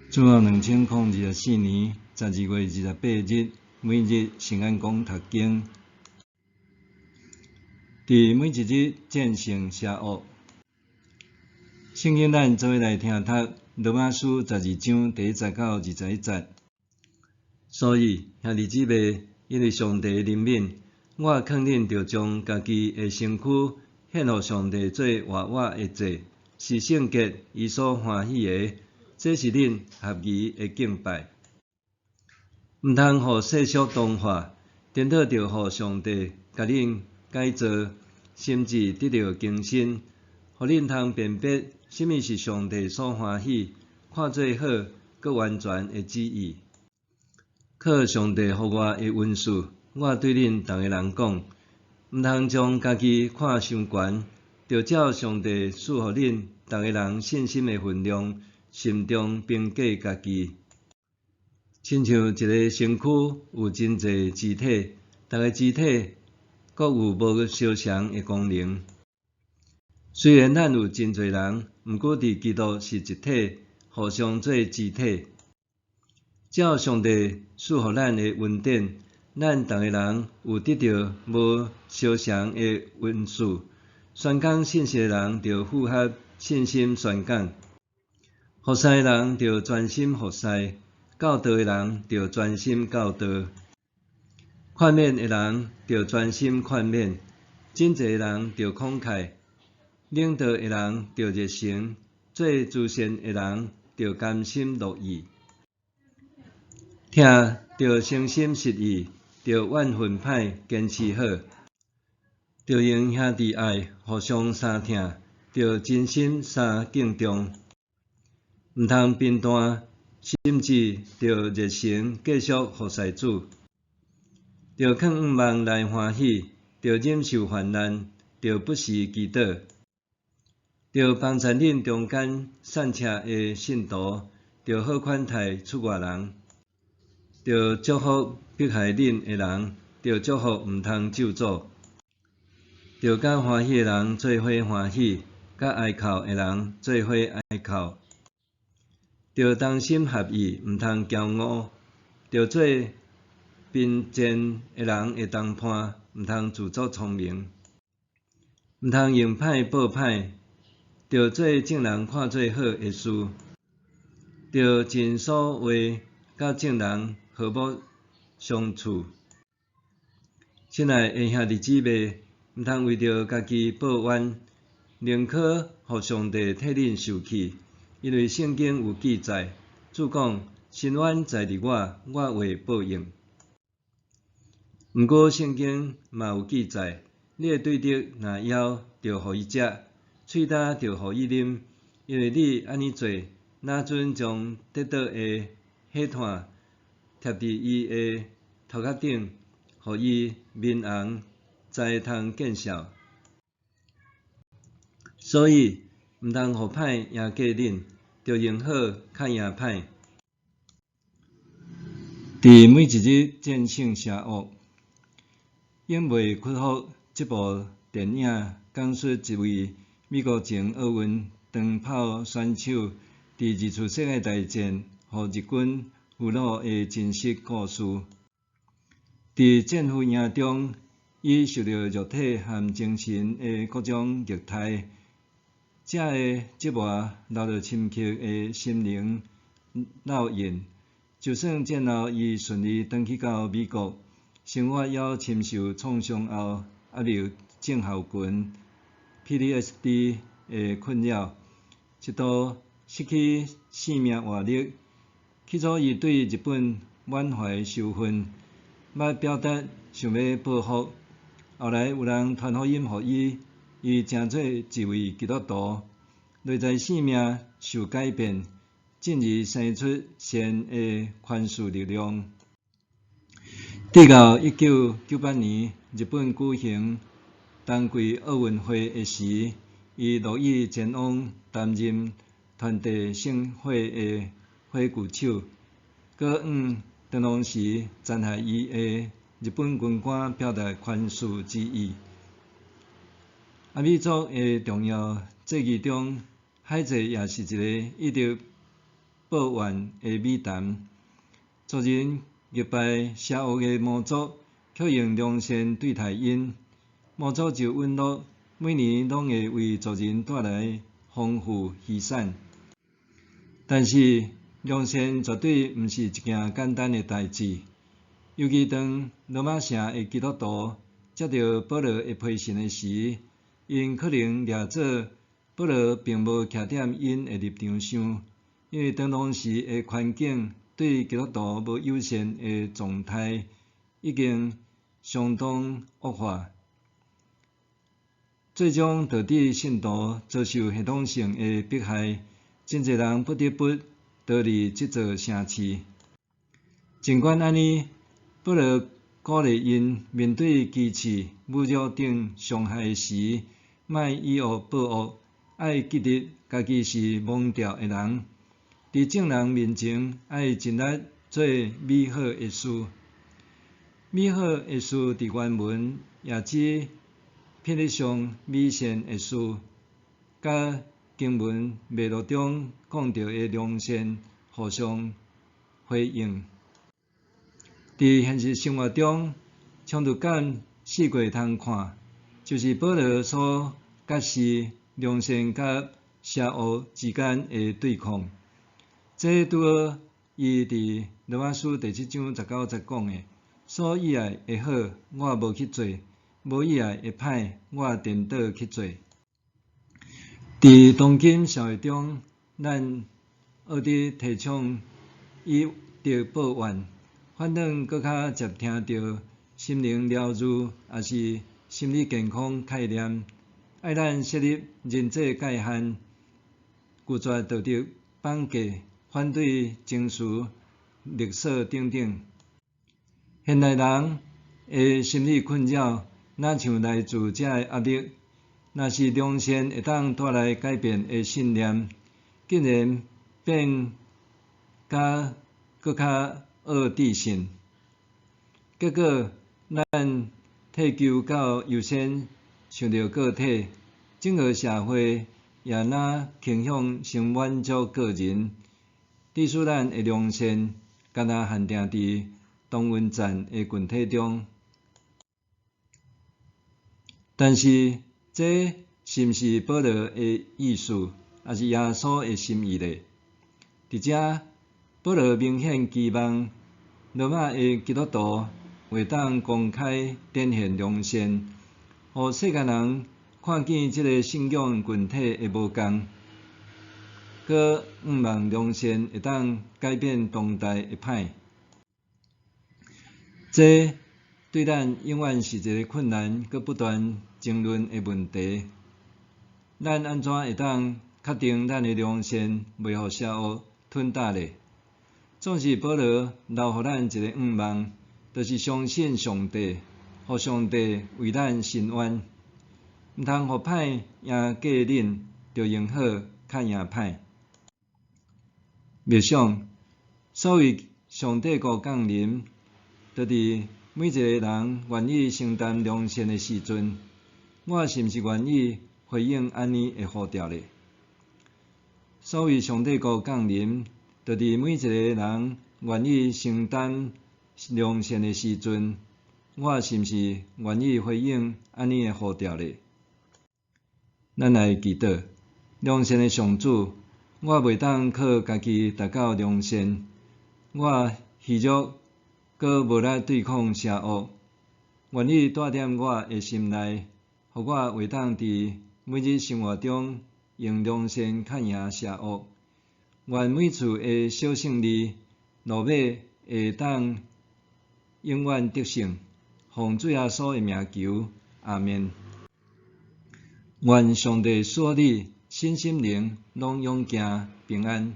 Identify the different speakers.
Speaker 1: 主后2024年12月28日，每日圣安宫读经，伫每一日战胜邪恶。圣经咱做伙来听读罗马书12章第1节到21节。所以兄弟姊妹，因为上帝怜悯，我肯定着将家己的身躯献予上帝做活我的祭，是圣洁、伊所欢喜的。这是恁合宜的敬拜，毋通互世俗同化，颠倒着互上帝甲恁改造，心智得到更新，互恁通辨别什么是上帝所欢喜、看做好、佮完全的旨意。靠上帝互我的恩赐，我对恁逐个人讲，毋通将家己看伤悬，着照上帝赐予恁逐个人信心的分量。心中评价家己，亲像一个身躯有真侪肢体，逐个肢体各有无相同的功能。虽然咱有真侪人，毋过伫基督是一体，互相做肢体。照上帝赐予咱的恩典，咱逐个人有得到无相同的恩赐。宣讲信息的人着符合信心宣讲。服侍的人着专心服侍，教导的人着专心教导，劝勉的人着专心劝勉，真济的人着慷慨，领导的人着热诚，做主善的人着甘心乐意，听着诚心实意，着万分歹坚持好，着用兄弟爱互相相疼，着真心相敬重。毋通变单，甚至着热诚继续服侍主，着肯望来欢喜，着忍受患难，着不时祈祷，着帮助恁中间散车的信徒，着好款待出外人，着祝福迫害恁的人，着祝福毋通咒诅，着甲欢喜的人做伙欢喜，甲哀哭的人做伙哀哭。着同心合意，毋通骄傲；着做并肩的人的同伴，毋通自作聪明；毋通用歹报歹；着做正人看做好的事；着尽所话，甲正人和睦相处。亲爱的兄弟姊妹，毋通为着家己抱怨，宁可互上帝替恁受气。因为圣经有记载，主讲：伸冤在伫我会报应。毋过圣经嘛有记载，你的对敌若枵，着互伊食；喙焦着互伊啉，因为你安尼做，哪准将得到的火炭贴伫伊的头壳顶，互伊面红，才通见效。所以毋通互歹赢过恁，着用好较赢歹。伫每一日战胜邪恶，永袂屈服。这部电影讲述一位美国前奥运长跑选手伫二次世界大战互日军俘虏的真实故事。伫战俘营中，伊受到肉体和精神的各种虐待。这个折磨留着深刻的心灵烙印。就算战后伊顺利转去到美国，生活还深受创伤后压力症候群 （PTSD） 的困扰，一度失去生命活力。起初，伊对日本满怀仇恨，要表达想要报复。后来有人传福音予伊，伊成做一位基督徒，内在生命受改变，进而生出善的宽恕力量。直到1998年，日本举行冬季奥运会的时，伊乐意前往担任传递圣火的火炬手，搁往长龙时残害伊的日本军官表达宽恕之意。阿美族的重要节日中，海祭也是一个一直报怨的美谈。族人击败邪恶的魔族，却用良善对待因，魔族就允诺每年拢会为族人带来丰富稀产。但是良善绝对毋是一件简单的代志，尤其当罗马城的基督徒接到保罗的批信的时，因可能掠做保罗并无徛踮因的立场上，因为当时的环境对基督徒无友善的状态已经相当恶化，最终导致信徒遭受系统性的迫害，真侪人不得不逃离这座城市。尽管安尼，保罗鼓励因面对讥刺、侮辱等伤害时，莫以恶报恶，爱记得家己是蒙召的人，伫众人面前爱尽力做美好的事。美好的事伫原文也指品德上美善的事，甲经文脉络中讲到的良善互相回应。伫现实生活中，冲突感四过通看，就是保罗所揭示良善甲邪恶之间的对抗。这拄好伊伫罗马书第7章19节讲的：所以爱的好，我无去做；无以爱的歹，我颠倒去做。伫当今社会中，咱学伫提倡以德报怨，反倒搁较接听到心灵疗愈，也是心理健康概念，爱咱设立人际界限，拒绝道德绑架，反对情绪勒索等等。现代人的心理困扰，哪像来自这的压力？若是良善会当带来改变的信念，竟然变甲搁较恶置信，结果咱退求到优先想到个体，整个社会也哪倾向先满足个人，致使咱的良善敢若限定伫同温层的群体中。但是这是毋是保罗的意思，也是耶稣的心意呢？伫遮，保罗明显期望罗马的基督徒会当公开展现良善，互世间人看见这个信仰群体的无共，搁毋望良善会当改变当代的歹。这对咱永远是一个困难搁不断争论的问题。咱安怎会当确定咱的良善袂互邪恶吞噬呢？总是保罗留互咱一个愿望，就是相信上帝，互上帝为咱伸冤，毋通互歹赢过忍，着用好较赢歹。默想，所谓上帝国降临，就伫每一个人愿意承担良善的时阵，我是毋是愿意回应安尼的呼召呢？所谓上帝国降临，就伫每一个人愿意承担良善的时阵，我是毋是愿意回应安尼的呼召呢？咱来祈祷，良善的上主，我袂当靠家己达到良善，我虚弱，搁无力对抗邪恶，愿意带点我的心内，互我会当伫每日生活中用良善较赢邪恶。愿每次的小胜利、路马会当永远得胜，奉主耶稣的名求，阿们。愿上帝赐你身心灵拢勇健平安。